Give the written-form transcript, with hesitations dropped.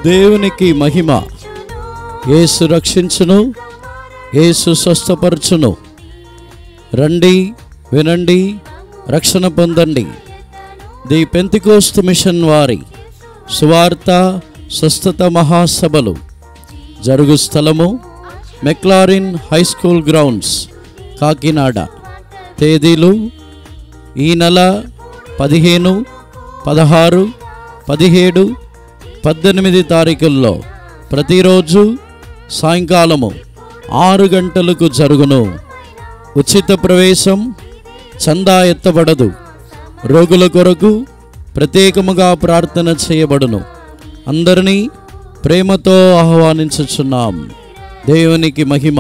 దేవునికి మహిమ. యేసు రక్షించును, యేసు స్వస్థపరచును. రండి, వినండి, రక్షణ పొందండి. ది పెంతికోస్తు మిషన్ వారి సువార్త స్వస్థత మహాసభలు జరుగు స్థలము McLaren high school grounds, Kakinada. తేదీలు ఈ నెల 15, 16, 17, 18 తారీఖుల్లో ప్రతిరోజు సాయంకాలము 6 గంటలకు జరుగును. ఉచిత ప్రవేశం, చందా ఎత్తబడదు. రోగుల కొరకు ప్రత్యేకముగా ప్రార్థన చేయబడును. అందరినీ ప్రేమతో ఆహ్వానించుచున్నాం. దేవునికి మహిమ.